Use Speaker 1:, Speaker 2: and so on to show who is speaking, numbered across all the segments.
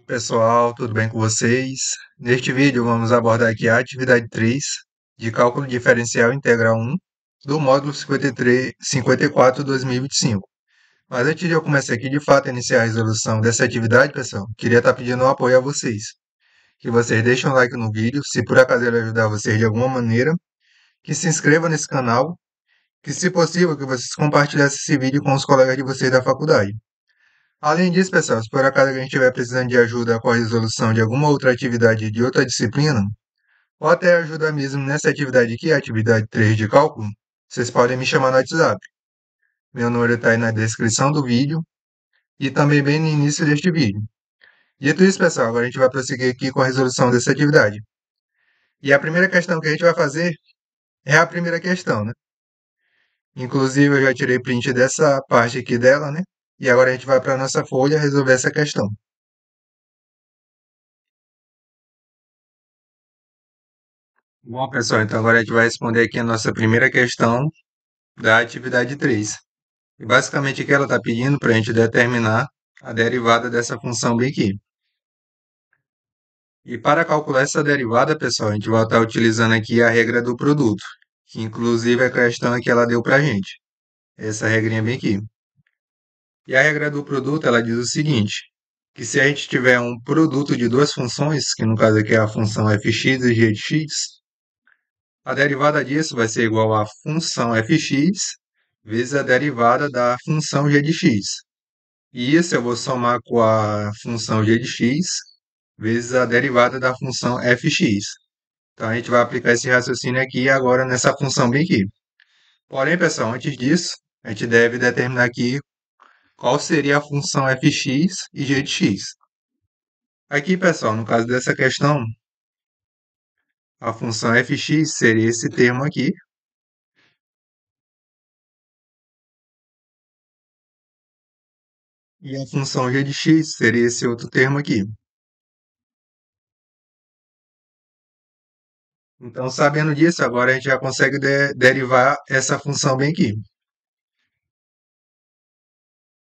Speaker 1: Pessoal, tudo bem com vocês? Neste vídeo vamos abordar aqui a atividade 3 de cálculo diferencial integral 1 do módulo 53, 54/2025. Mas antes de eu começar aqui de fato a iniciar a resolução dessa atividade, pessoal, queria estar pedindo um apoio a vocês. Que vocês deixem um like no vídeo, se por acaso ele ajudar vocês de alguma maneira, que se inscreva nesse canal, que se possível que vocês compartilhassem esse vídeo com os colegas de vocês da faculdade. Além disso, pessoal, se por acaso a gente estiver precisando de ajuda com a resolução de alguma outra atividade de outra disciplina, ou até ajuda mesmo nessa atividade aqui, a atividade 3 de cálculo, vocês podem me chamar no WhatsApp. Meu número está aí na descrição do vídeo e também bem no início deste vídeo. Dito isso, pessoal, agora a gente vai prosseguir aqui com a resolução dessa atividade. E a primeira questão que a gente vai fazer é a primeira questão, né? Inclusive, eu já tirei print dessa parte aqui dela, né? E agora a gente vai para a nossa folha resolver essa questão. Bom, pessoal, então agora a gente vai responder aqui a nossa primeira questão da atividade 3. E basicamente o que ela está pedindo para a gente determinar a derivada dessa função bem aqui. E para calcular essa derivada, pessoal, a gente vai estar utilizando aqui a regra do produto, que inclusive é a questão que ela deu para a gente. Essa regrinha bem aqui. E a regra do produto, ela diz o seguinte, que se a gente tiver um produto de duas funções, que no caso aqui é a função fx e g de x, a derivada disso vai ser igual à função fx vezes a derivada da função g de x. E isso eu vou somar com a função g de x vezes a derivada da função fx. Então a gente vai aplicar esse raciocínio aqui agora nessa função bem aqui. Porém, pessoal, antes disso, a gente deve determinar aqui qual seria a função fx e g de x. Aqui, pessoal, no caso dessa questão, a função fx seria esse termo aqui, e a função g de x seria esse outro termo aqui. Então, sabendo disso, agora a gente já consegue derivar essa função bem aqui.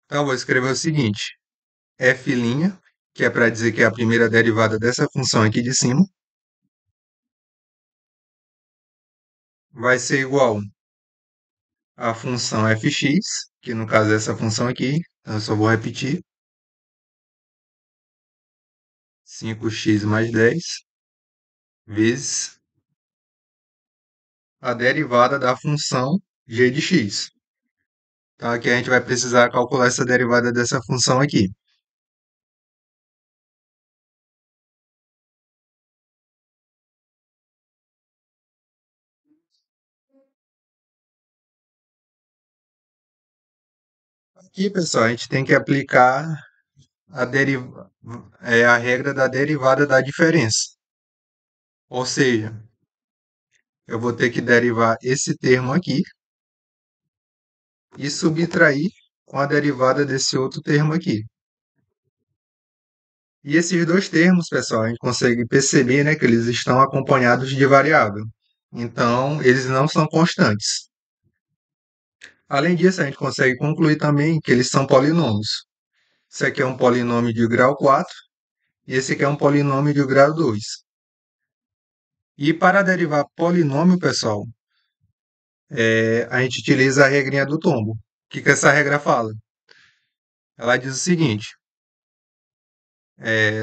Speaker 1: Então, eu vou escrever o seguinte, f', que é para dizer que é a primeira derivada dessa função aqui de cima, vai ser igual à função fx, que no caso é essa função aqui, então eu só vou repetir, 5x mais 10, vezes a derivada da função g de x. Então, aqui a gente vai precisar calcular essa derivada dessa função aqui. Aqui, pessoal, a gente tem que aplicar a regra da derivada da diferença. Ou seja, eu vou ter que derivar esse termo aqui e subtrair com a derivada desse outro termo aqui. E esses dois termos, pessoal, a gente consegue perceber, né, que eles estão acompanhados de variável. Então, eles não são constantes. Além disso, a gente consegue concluir também que eles são polinômios. Esse aqui é um polinômio de grau 4 e esse aqui é um polinômio de grau 2. E para derivar polinômio, pessoal, a gente utiliza a regrinha do tombo. O que essa regra fala? Ela diz o seguinte,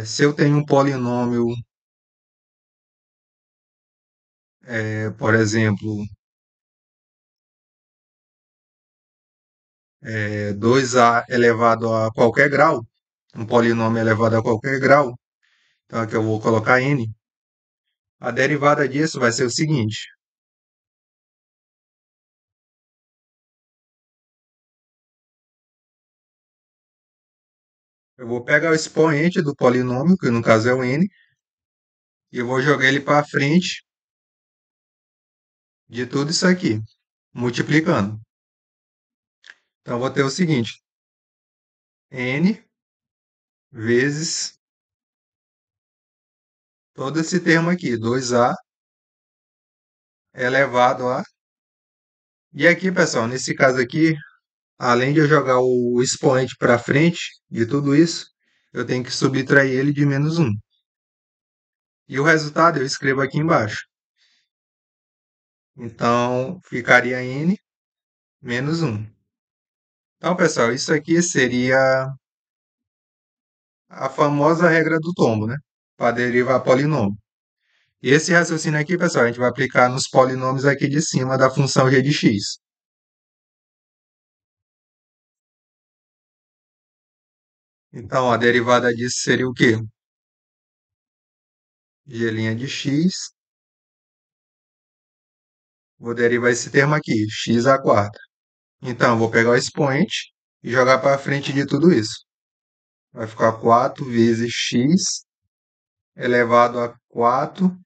Speaker 1: se eu tenho um polinômio, por exemplo, 2a elevado a qualquer grau, um polinômio elevado a qualquer grau, então aqui eu vou colocar n, a derivada disso vai ser o seguinte, eu vou pegar o expoente do polinômio, que no caso é o n, e eu vou jogar ele para frente de tudo isso aqui, multiplicando. Então, eu vou ter o seguinte, n vezes todo esse termo aqui, 2a elevado a... E aqui, pessoal, nesse caso aqui, além de eu jogar o expoente para frente de tudo isso, eu tenho que subtrair ele de menos um. E o resultado eu escrevo aqui embaixo. Então, ficaria n menos um. Então, pessoal, isso aqui seria a famosa regra do tombo, né? Para derivar polinômio. E esse raciocínio aqui, pessoal, a gente vai aplicar nos polinômios aqui de cima da função g de x. Então, a derivada disso seria o quê? G' de x. Vou derivar esse termo aqui, x à quarta. Então, vou pegar o expoente e jogar para frente de tudo isso. Vai ficar 4 vezes x elevado a 4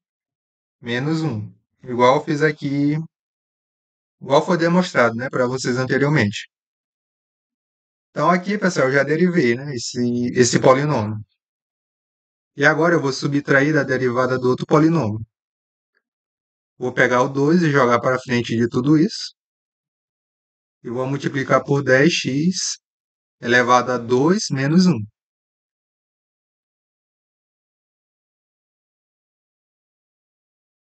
Speaker 1: menos um. Igual eu fiz aqui, igual foi demonstrado, né, para vocês anteriormente. Então, aqui, pessoal, eu já derivei, né, esse polinômio. E agora eu vou subtrair da derivada do outro polinômio. Vou pegar o 2 e jogar para frente de tudo isso. E vou multiplicar por 10x elevado a 2 menos um.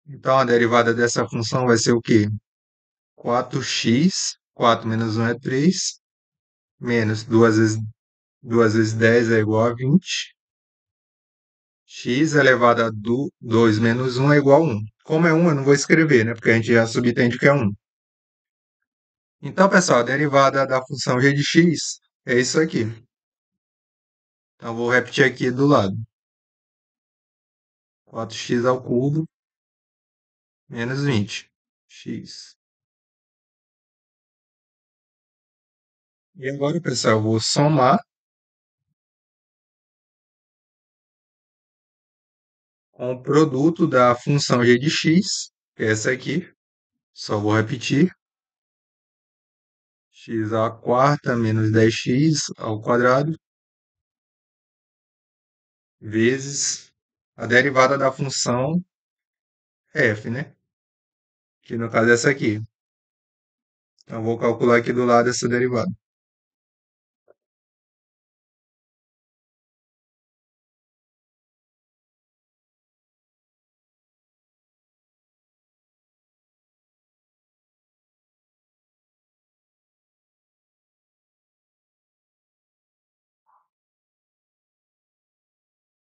Speaker 1: Então, a derivada dessa função vai ser o quê? 4x, 4 menos um é 3, menos 2 vezes 10 é igual a 20. X elevado a 2 menos um é igual a 1. Como é 1, eu não vou escrever, né? Porque a gente já subentende que é 1. Então, pessoal, a derivada da função g de x é isso aqui. Então, vou repetir aqui do lado. 4x ao cubo menos 20. X. E agora, pessoal, eu vou somar com o produto da função g de x, que é essa aqui. Só vou repetir. X à quarta menos 10x ao quadrado vezes a derivada da função f, né? Que no caso é essa aqui. Então, vou calcular aqui do lado essa derivada.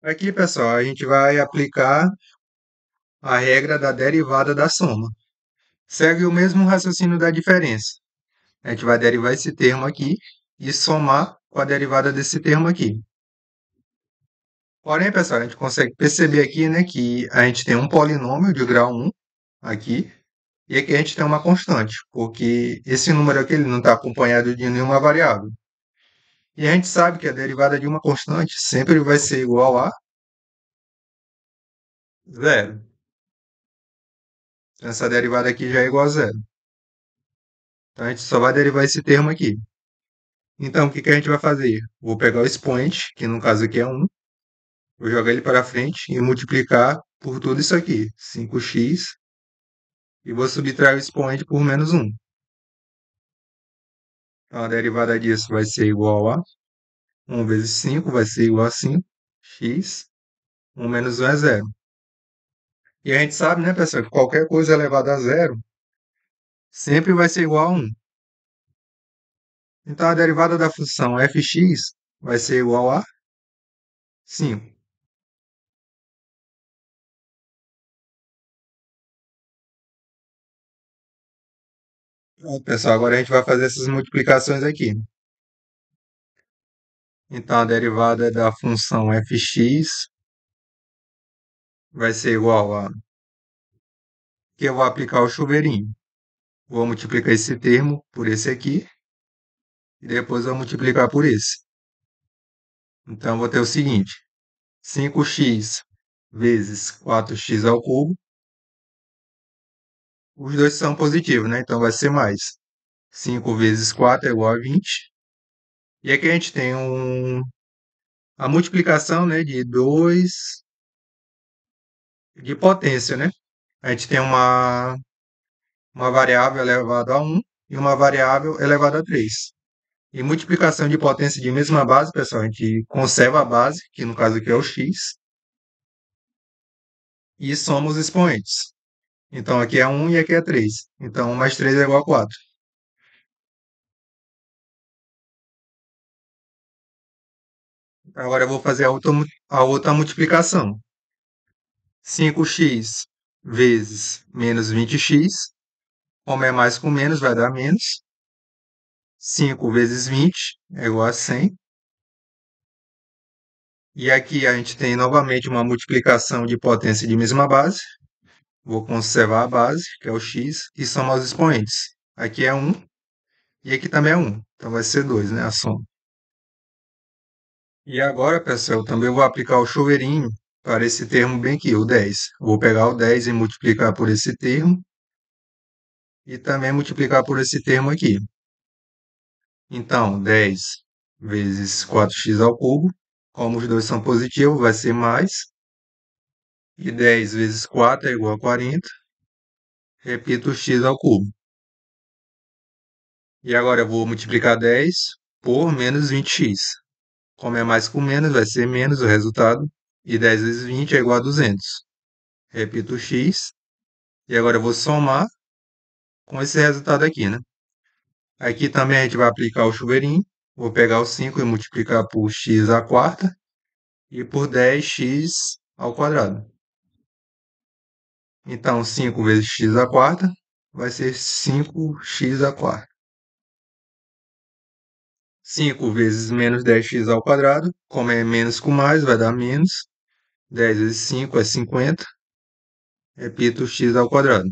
Speaker 1: Aqui, pessoal, a gente vai aplicar a regra da derivada da soma. Segue o mesmo raciocínio da diferença. A gente vai derivar esse termo aqui e somar com a derivada desse termo aqui. Porém, pessoal, a gente consegue perceber aqui, né, que a gente tem um polinômio de grau 1 aqui, e aqui a gente tem uma constante, porque esse número aqui ele não está acompanhado de nenhuma variável. E a gente sabe que a derivada de uma constante sempre vai ser igual a zero. Então, essa derivada aqui já é igual a zero. Então, a gente só vai derivar esse termo aqui. Então, o que que a gente vai fazer? Vou pegar o expoente, que no caso aqui é 1, vou jogar ele para frente e multiplicar por tudo isso aqui, 5x, e vou subtrair o expoente por menos 1. Então, a derivada disso vai ser igual a 1 vezes 5 vai ser igual a 5, x, 1 menos 1 é zero. E a gente sabe, né, pessoal, que qualquer coisa elevada a zero sempre vai ser igual a 1. Então, a derivada da função fx vai ser igual a 5. Pronto, pessoal, agora a gente vai fazer essas multiplicações aqui. Então, a derivada da função fx vai ser igual a... que eu vou aplicar o chuveirinho. Vou multiplicar esse termo por esse aqui e depois vou multiplicar por esse. Então, vou ter o seguinte: 5x vezes 4x ao cubo. Os dois são positivos, né? Então, vai ser mais. 5 vezes 4 é igual a 20. E aqui a gente tem a multiplicação, né, de 2 de potência, né? A gente tem uma variável elevada a 1 e uma variável elevada a 3. E multiplicação de potência de mesma base, pessoal, a gente conserva a base, que no caso aqui é o x, e soma os expoentes. Então aqui é 1 e aqui é 3. Então 1 mais 3 é igual a 4. Agora eu vou fazer a outra multiplicação. 5x vezes menos 20x, como é mais com menos, vai dar menos. 5 vezes 20 é igual a 100. E aqui a gente tem novamente uma multiplicação de potência de mesma base. Vou conservar a base, que é o x, e somar os expoentes. Aqui é 1 e aqui também é 1. Então vai ser 2, né, a soma. E agora, pessoal, eu também vou aplicar o chuveirinho para esse termo bem aqui, o 10. Vou pegar o 10 e multiplicar por esse termo e também multiplicar por esse termo aqui. Então, 10 vezes 4x ao cubo, como os dois são positivos, vai ser mais. E 10 vezes 4 é igual a 40. Repito o x ao cubo. E agora eu vou multiplicar 10 por menos 20x. Como é mais com menos, vai ser menos o resultado. E 10 vezes 20 é igual a 200. Repito o x. E agora eu vou somar com esse resultado aqui, né? Aqui também a gente vai aplicar o chuveirinho. Vou pegar o 5 e multiplicar por x à quarta e por 10x ao quadrado. Então, 5 vezes x à quarta vai ser 5x à quarta. 5 vezes menos 10x ao quadrado, como é menos com mais, vai dar menos. 10 vezes 5 é 50. Repito, x ao quadrado.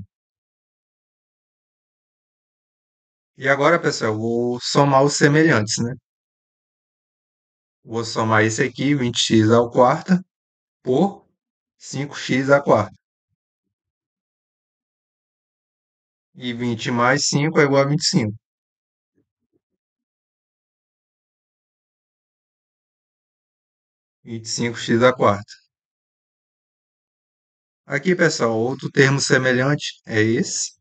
Speaker 1: E agora, pessoal, eu vou somar os semelhantes, né? Vou somar esse aqui, 20x ao quarta, por 5x à quarta. E 20 mais 5 é igual a 25. 25x à quarta. Aqui, pessoal, outro termo semelhante é esse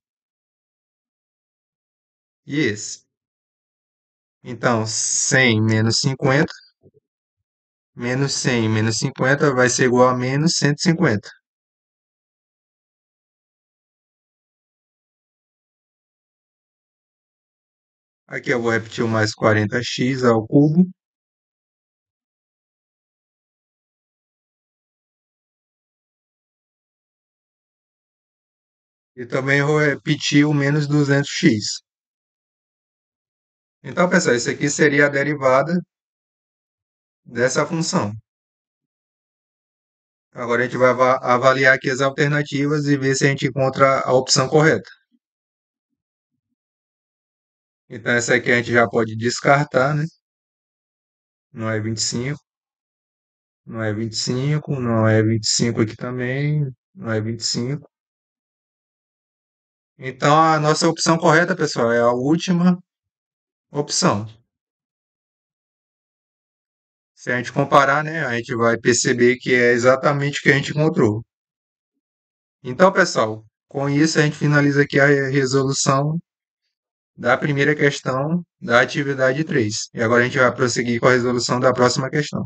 Speaker 1: e esse. Então, 100 menos 50, menos 100 menos 50 vai ser igual a menos 150. Aqui eu vou repetir o mais 40x ao cubo. E também vou repetir o menos 200x. Então, pessoal, isso aqui seria a derivada dessa função. Agora a gente vai avaliar aqui as alternativas e ver se a gente encontra a opção correta. Então, essa aqui a gente já pode descartar, né? Não é 25, não é 25, não é 25 aqui também, não é 25. Então, a nossa opção correta, pessoal, é a última opção. Se a gente comparar, né, a gente vai perceber que é exatamente o que a gente encontrou. Então, pessoal, com isso a gente finaliza aqui a resolução da primeira questão da atividade 3. E agora a gente vai prosseguir com a resolução da próxima questão.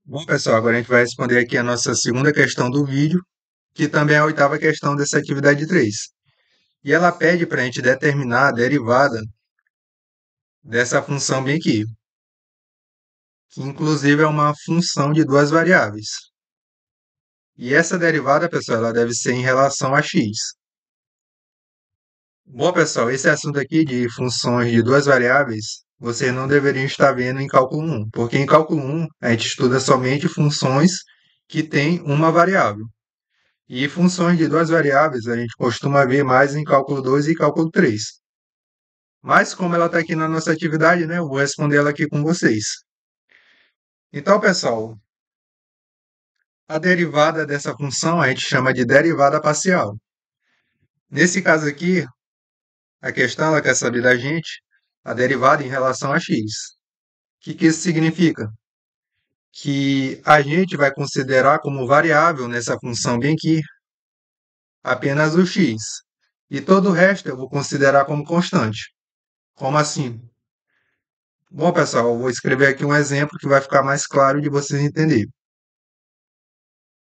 Speaker 1: Bom, pessoal, agora a gente vai responder aqui a nossa segunda questão do vídeo, que também é a oitava questão dessa atividade 3. E ela pede para a gente determinar a derivada dessa função bem aqui, que inclusive é uma função de duas variáveis. E essa derivada, pessoal, ela deve ser em relação a x. Bom, pessoal, esse assunto aqui de funções de duas variáveis, vocês não deveriam estar vendo em cálculo 1, porque em cálculo 1 a gente estuda somente funções que têm uma variável. E funções de duas variáveis a gente costuma ver mais em cálculo 2 e cálculo 3. Mas como ela está aqui na nossa atividade, né, eu vou responder ela aqui com vocês. Então, pessoal, a derivada dessa função a gente chama de derivada parcial. Nesse caso aqui, a questão ela quer saber da gente a derivada em relação a x. O que isso significa? Que a gente vai considerar como variável nessa função bem aqui apenas o x. E todo o resto eu vou considerar como constante. Como assim? Bom, pessoal, eu vou escrever aqui um exemplo que vai ficar mais claro de vocês entenderem.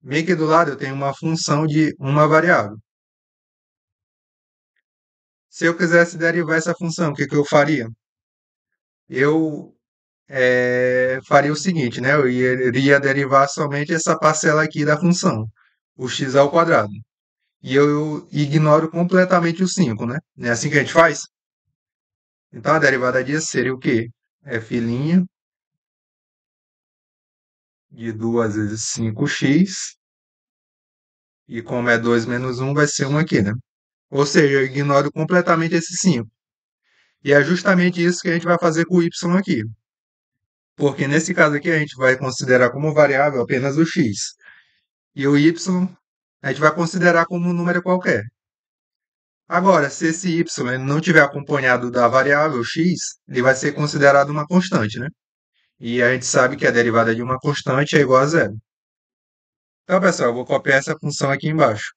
Speaker 1: Bem aqui do lado eu tenho uma função de uma variável. Se eu quisesse derivar essa função, o que que eu faria? Eu faria o seguinte, né? Eu iria derivar somente essa parcela aqui da função, o x ao quadrado. E eu ignoro completamente o 5, né? Não é assim que a gente faz? Então a derivada disso seria o quê? F' de 2 vezes 5x, e como é 2 menos um, vai ser 1 aqui, né? Ou seja, eu ignoro completamente esse 5. E é justamente isso que a gente vai fazer com o y aqui. Porque nesse caso aqui a gente vai considerar como variável apenas o x. E o y a gente vai considerar como um número qualquer. Agora, se esse y ele não tiver acompanhado da variável x, ele vai ser considerado uma constante, né? E a gente sabe que a derivada de uma constante é igual a zero. Então, pessoal, eu vou copiar essa função aqui embaixo.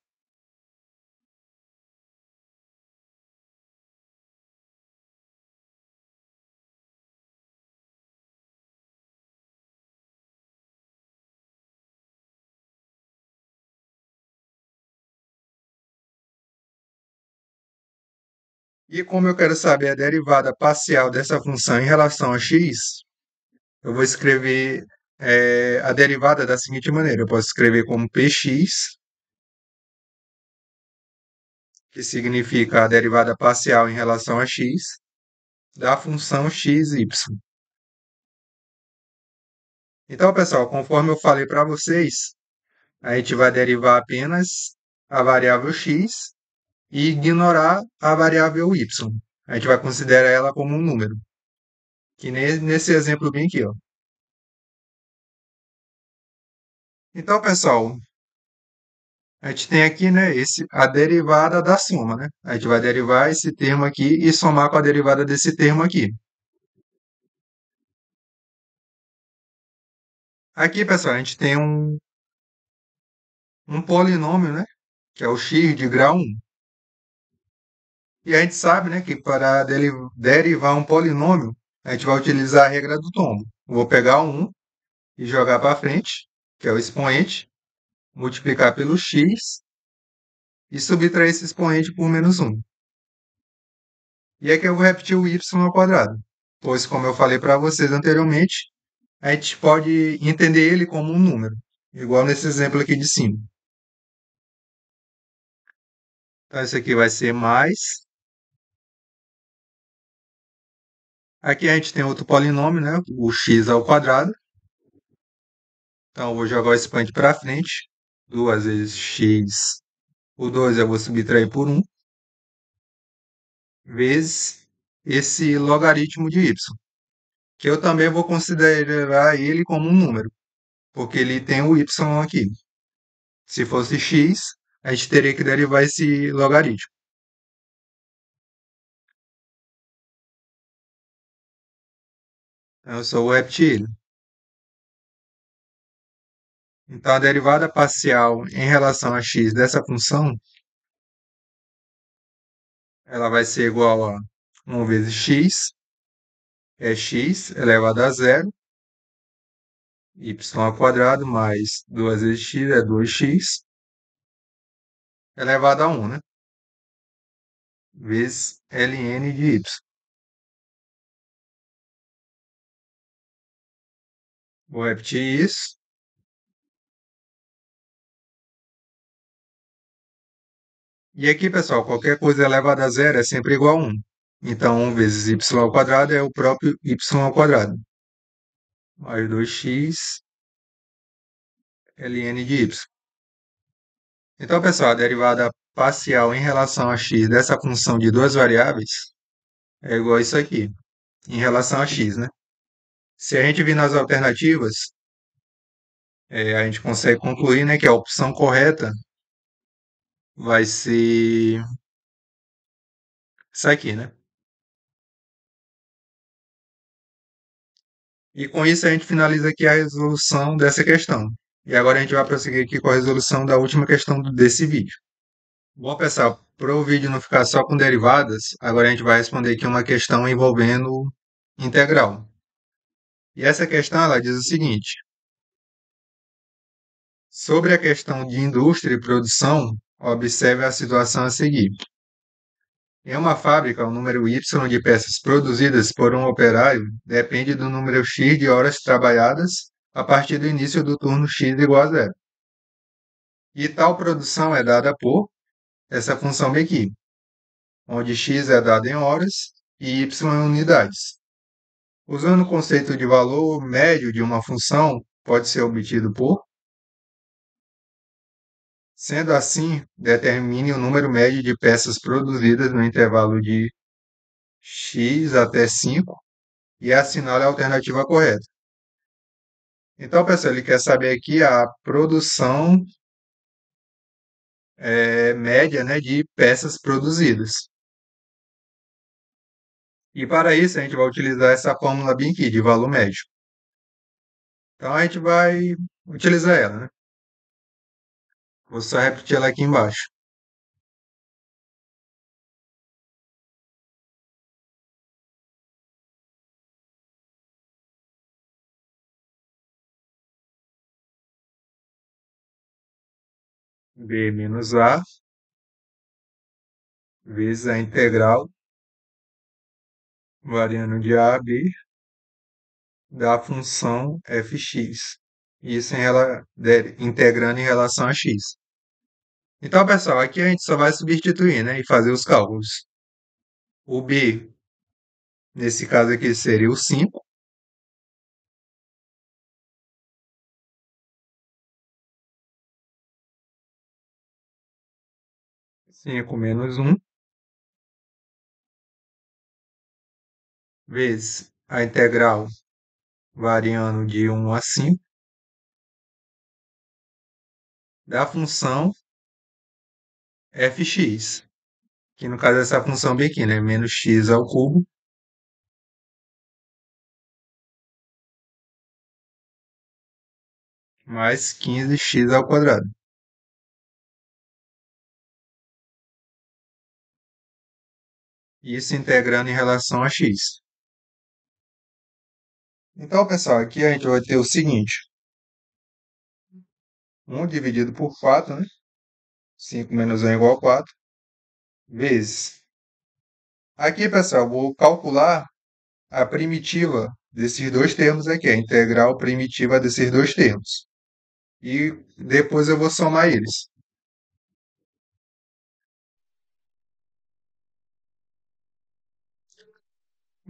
Speaker 1: E como eu quero saber a derivada parcial dessa função em relação a x, eu vou escrever a derivada da seguinte maneira. Eu posso escrever como px, que significa a derivada parcial em relação a x, da função xy. Então, pessoal, conforme eu falei para vocês, a gente vai derivar apenas a variável x e ignorar a variável y. A gente vai considerar ela como um número, que nem nesse exemplo bem aqui, ó. Então, pessoal, a gente tem aqui, né, a derivada da soma, né? A gente vai derivar esse termo aqui e somar com a derivada desse termo aqui. Aqui, pessoal, a gente tem um polinômio, né, que é o x de grau 1. E a gente sabe, né, que para derivar um polinômio, a gente vai utilizar a regra do tombo. Vou pegar o 1 e jogar para frente, que é o expoente, multiplicar pelo x e subtrair esse expoente por menos 1. E aqui eu vou repetir o y ao quadrado, pois, como eu falei para vocês anteriormente, a gente pode entender ele como um número, igual nesse exemplo aqui de cima. Então, isso aqui vai ser mais. Aqui a gente tem outro polinômio, né? O x ao quadrado. Então, eu vou jogar o expoente para frente. 2 vezes x. O 2 eu vou subtrair por 1. Vezes esse logaritmo de y. Que eu também vou considerar ele como um número. Porque ele tem o y aqui. Se fosse x, a gente teria que derivar esse logaritmo. Então, eu só vou repetir ele. Então, a derivada parcial em relação a x dessa função, ela vai ser igual a 1 vezes x, é x elevado a zero, y ao quadrado, mais 2 vezes x é 2x, elevado a 1, né? Vezes ln de y. Vou repetir isso. E aqui, pessoal, qualquer coisa elevada a zero é sempre igual a 1. Então, 1 vezes y ao quadrado é o próprio y ao quadrado. Mais 2x ln de y. Então, pessoal, a derivada parcial em relação a x dessa função de duas variáveis é igual a isso aqui, em relação a x, né? Se a gente vir nas alternativas, a gente consegue concluir, né, que a opção correta vai ser isso aqui, né? E com isso a gente finaliza aqui a resolução dessa questão. E agora a gente vai prosseguir aqui com a resolução da última questão desse vídeo. Bom, pessoal, Para o vídeo não ficar só com derivadas, agora a gente vai responder aqui uma questão envolvendo integral. E essa questão ela diz o seguinte: sobre a questão de indústria e produção, observe a situação a seguir. Em uma fábrica, o número Y de peças produzidas por um operário depende do número X de horas trabalhadas a partir do início do turno X igual a zero. E tal produção é dada por essa função aqui, onde X é dado em horas e Y em unidades. Usando o conceito de valor médio de uma função, pode ser obtido por. Sendo assim, determine o número médio de peças produzidas no intervalo de x até 5 e assinale a alternativa correta. Então, pessoal, ele quer saber aqui a produção média, né, de peças produzidas. E para isso, a gente vai utilizar essa fórmula bem aqui, de valor médio. Então, a gente vai utilizar ela, né? Vou só repetir ela aqui embaixo. B menos A vezes a integral variando de A a B da função fx. Isso integrando em relação a x. Então, pessoal, aqui a gente só vai substituir, né, e fazer os cálculos. O b, nesse caso aqui, seria o 5. 5 menos 1 vezes a integral variando de 1 a 5 da função fx, que no caso é essa função bem aqui, né, menos x ao cubo, mais 15x ao quadrado. Isso integrando em relação a x. Então, pessoal, aqui a gente vai ter o seguinte: 1 dividido por 4, né? 5 menos 1 é igual a 4, vezes. Aqui, pessoal, vou calcular a primitiva desses dois termos aqui, a integral primitiva desses dois termos. E depois eu vou somar eles.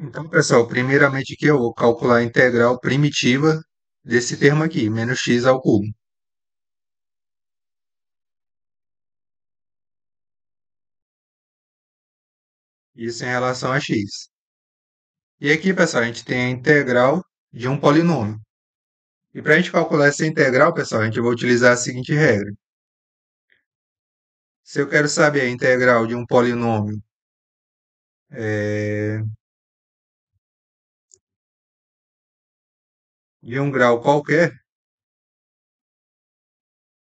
Speaker 1: Então, pessoal, primeiramente aqui eu vou calcular a integral primitiva desse termo aqui, menos x ao cubo. Isso em relação a x. E aqui, pessoal, a gente tem a integral de um polinômio. E para a gente calcular essa integral, pessoal, a gente vai utilizar a seguinte regra. Se eu quero saber a integral de um polinômio de um grau qualquer,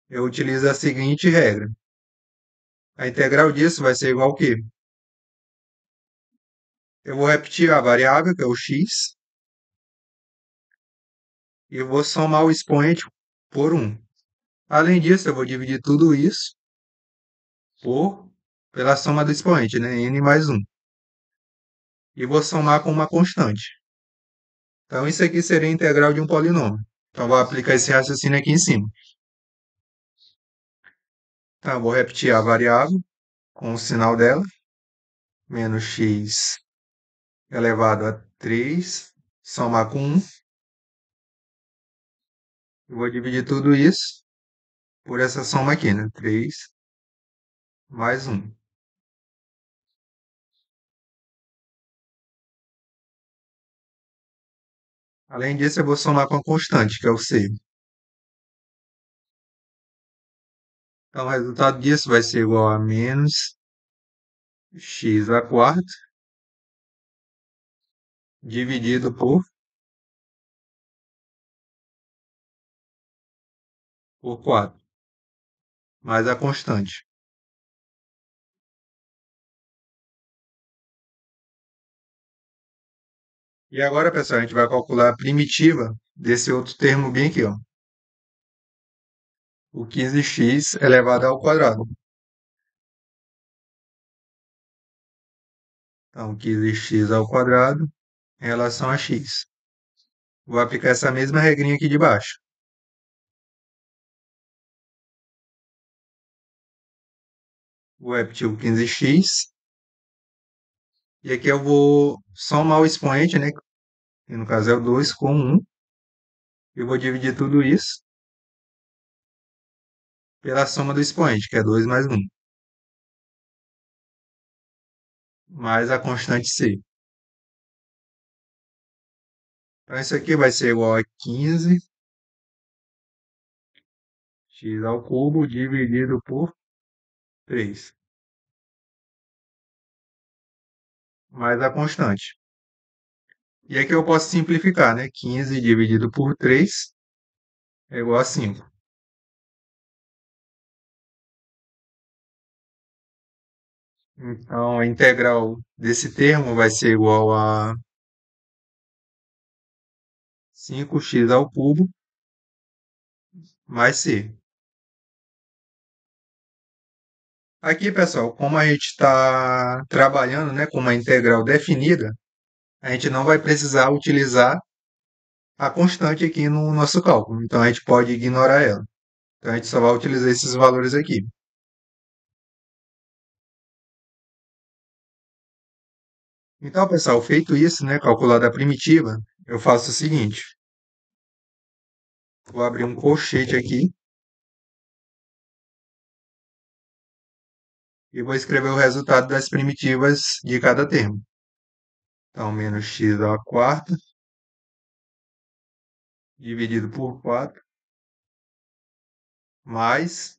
Speaker 1: eu utilizo a seguinte regra. A integral disso vai ser igual a quê? Eu vou repetir a variável, que é o x, e eu vou somar o expoente por 1. Além disso, eu vou dividir tudo isso pela soma do expoente, né? N mais 1. E vou somar com uma constante. Então, isso aqui seria a integral de um polinômio. Então, vou aplicar esse raciocínio aqui em cima. Então, vou repetir a variável com o sinal dela, menos x elevado a 3, somar com 1. Eu vou dividir tudo isso por essa soma aqui, né? 3 mais 1. Além disso, eu vou somar com a constante, que é o c. Então, o resultado disso vai ser igual a menos x a quarta dividido por 4, mais a constante. E agora, pessoal, a gente vai calcular a primitiva desse outro termo bem aqui, ó. O 15x elevado ao quadrado. Então, 15x ao quadrado em relação a x. Vou aplicar essa mesma regrinha aqui de baixo. Vou repetir o 15x. E aqui eu vou somar o expoente, né? Que no caso é o 2 com 1. Eu vou dividir tudo isso pela soma do expoente, que é 2 mais 1, mais a constante c. Então, isso aqui vai ser igual a 15x ao cubo dividido por 3, mais a constante. E aqui eu posso simplificar, né? 15 dividido por 3 é igual a 5. Então, a integral desse termo vai ser igual a 5x ao cubo mais c. Aqui, pessoal, como a gente está trabalhando, né, com uma integral definida, a gente não vai precisar utilizar a constante aqui no nosso cálculo. Então, a gente pode ignorar ela. Então, a gente só vai utilizar esses valores aqui. Então, pessoal, feito isso, né, calculada a primitiva, eu faço o seguinte. Vou abrir um colchete aqui e vou escrever o resultado das primitivas de cada termo. Então, menos x à quarta, dividido por 4, mais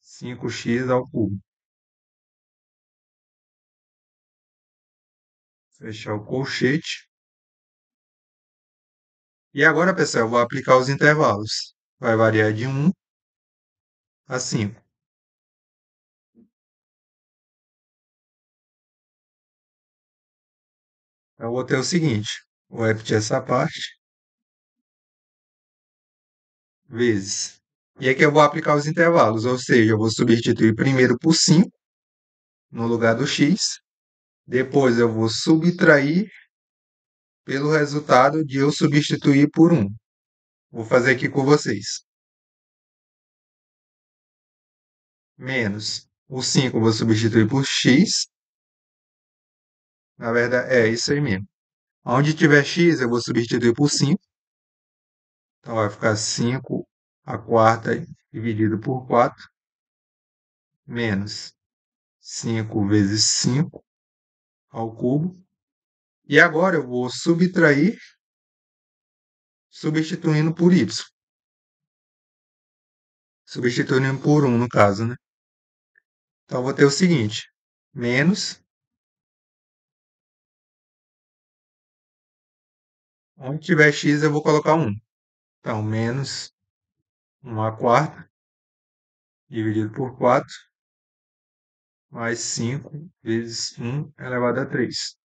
Speaker 1: 5x ao cubo. Fechar o colchete. E agora, pessoal, eu vou aplicar os intervalos. Vai variar de 1 a 5. Eu vou ter o seguinte, vou repetir essa parte, vezes. E aqui eu vou aplicar os intervalos, ou seja, eu vou substituir primeiro por 5 no lugar do x. Depois eu vou subtrair pelo resultado de eu substituir por 1. Vou fazer aqui com vocês. Menos o 5 eu vou substituir por x. Na verdade, é isso aí mesmo. Onde tiver x, eu vou substituir por 5. Então, vai ficar 5 a quarta dividido por 4, menos 5 vezes 5 ao cubo. E agora eu vou subtrair, substituindo por y. Substituindo por 1, no caso, né? Então, eu vou ter o seguinte, menos, onde tiver x, eu vou colocar 1. Então, menos 1 a quarta, dividido por 4, mais 5 vezes 1 elevado a 3.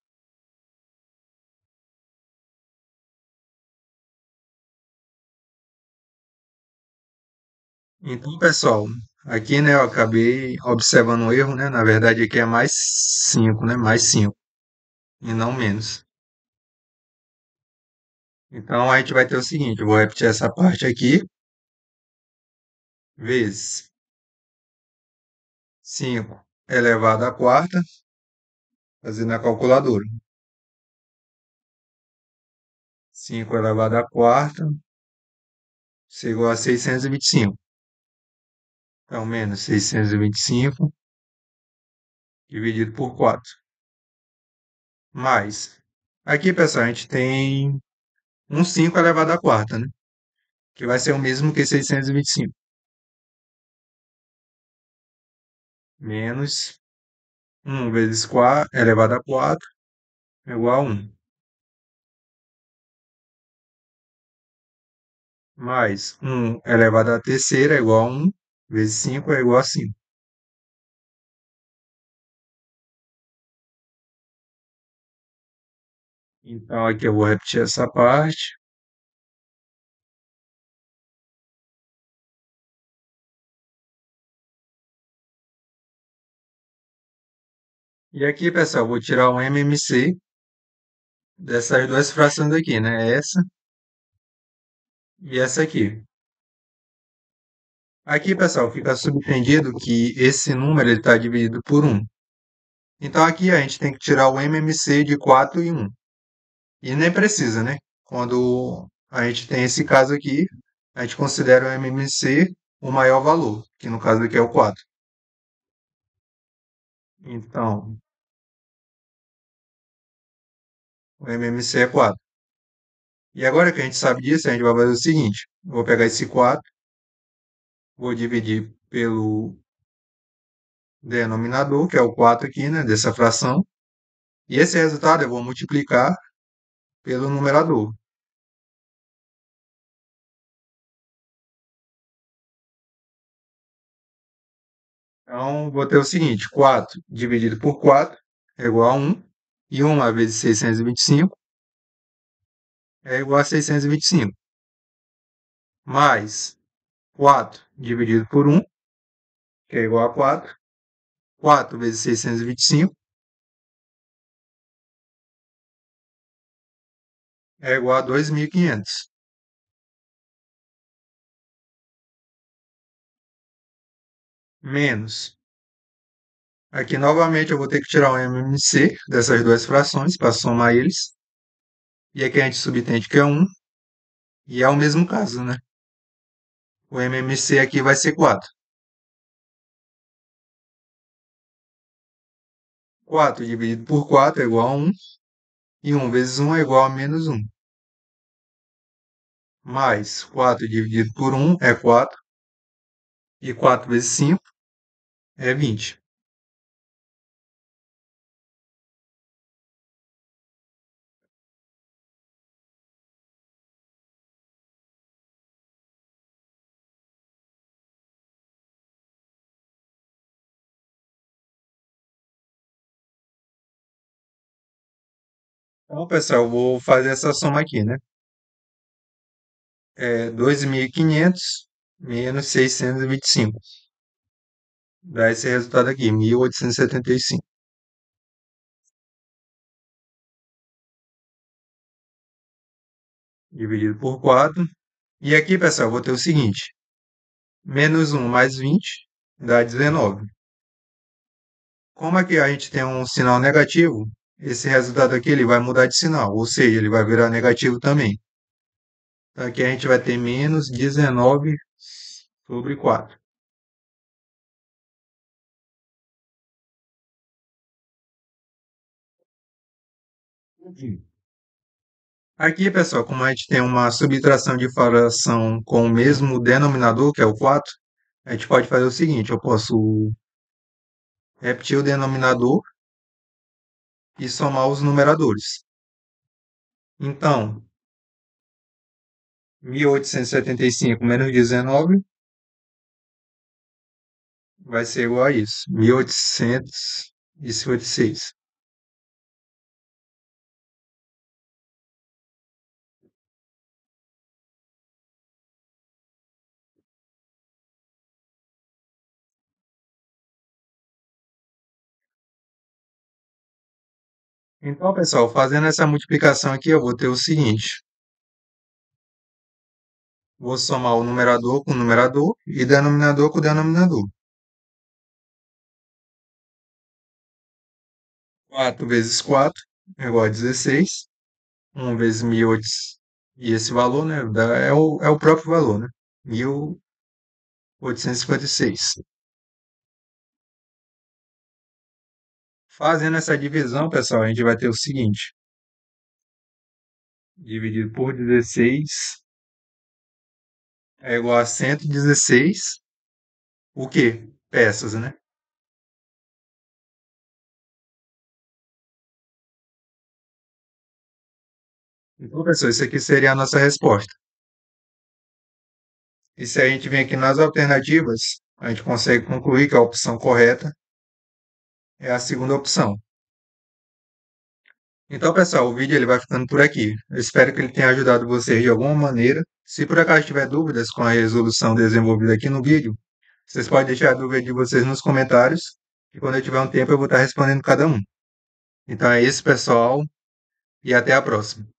Speaker 1: Então, pessoal, aqui, né, eu acabei observando um erro, né? Na verdade, aqui é mais 5, né? Mais 5 e não menos. Então, a gente vai ter o seguinte, eu vou repetir essa parte aqui, vezes 5 elevado à quarta, fazendo na calculadora. 5 elevado à quarta, isso é igual a 625. Então, menos 625 dividido por 4. Mais. Aqui, pessoal, a gente tem um 5 elevado à quarta, né? Que vai ser o mesmo que 625. Menos 1 vezes 4 elevado a 4 é igual a 1. Mais 1 elevado à terceira é igual a 1. Vezes 5 é igual a 5. Então aqui eu vou repetir essa parte. E aqui, pessoal, eu vou tirar um MMC dessas duas frações aqui, né? Essa e essa aqui. Aqui, pessoal, fica subentendido que esse número está dividido por um. Então aqui a gente tem que tirar o MMC de 4 e um. E nem precisa, né? Quando a gente tem esse caso aqui, a gente considera o MMC o maior valor, que no caso aqui é o 4. Então, o MMC é 4. E agora que a gente sabe disso, a gente vai fazer o seguinte: eu vou pegar esse 4, vou dividir pelo denominador, que é o 4 aqui, né, dessa fração, e esse resultado eu vou multiplicar pelo numerador. Então, vou ter o seguinte: 4 dividido por 4 é igual a 1, e 1 vezes 625 é igual a 625, mais 4 dividido por 1, que é igual a 4. 4 vezes 625 é igual a 2.500. Menos. Aqui novamente eu vou ter que tirar o MMC dessas duas frações para somar eles. E aqui a gente subentende que é 1. E é o mesmo caso, né? O MMC aqui vai ser 4. 4 dividido por 4 é igual a 1. E 1 vezes 1 é igual a menos 1. Mais 4 dividido por 1 é 4. E 4 vezes 5 é 20. Então, pessoal, eu vou fazer essa soma aqui, né? É 2.500 menos 625. Dá esse resultado aqui, 1.875. Dividido por 4. E aqui, pessoal, eu vou ter o seguinte: menos 1 mais 20 dá 19. Como aqui a gente tem um sinal negativo, esse resultado aqui ele vai mudar de sinal, ou seja, ele vai virar negativo também. Então aqui a gente vai ter menos 19 sobre 4. Aqui, pessoal, como a gente tem uma subtração de fração com o mesmo denominador, que é o 4, a gente pode fazer o seguinte: eu posso repetir o denominador e somar os numeradores. Então, 1.875 menos 19 vai ser igual a isso, 1.856. Então, pessoal, fazendo essa multiplicação aqui, eu vou ter o seguinte: vou somar o numerador com o numerador e denominador com o denominador. 4 vezes 4 é igual a 16. 1 vezes 1.800. E esse valor, né, é o próprio valor, né? 1.856. Fazendo essa divisão, pessoal, a gente vai ter o seguinte: dividido por 16 é igual a 116. O quê? Peças, né? Então, pessoal, isso aqui seria a nossa resposta. E se a gente vem aqui nas alternativas, a gente consegue concluir que a opção correta é a segunda opção. Então, pessoal, o vídeo ele vai ficando por aqui. Eu espero que ele tenha ajudado vocês de alguma maneira. Se por acaso tiver dúvidas com a resolução desenvolvida aqui no vídeo, vocês podem deixar a dúvida de vocês nos comentários, e quando eu tiver um tempo eu vou estar respondendo cada um. Então é isso, pessoal, e até a próxima.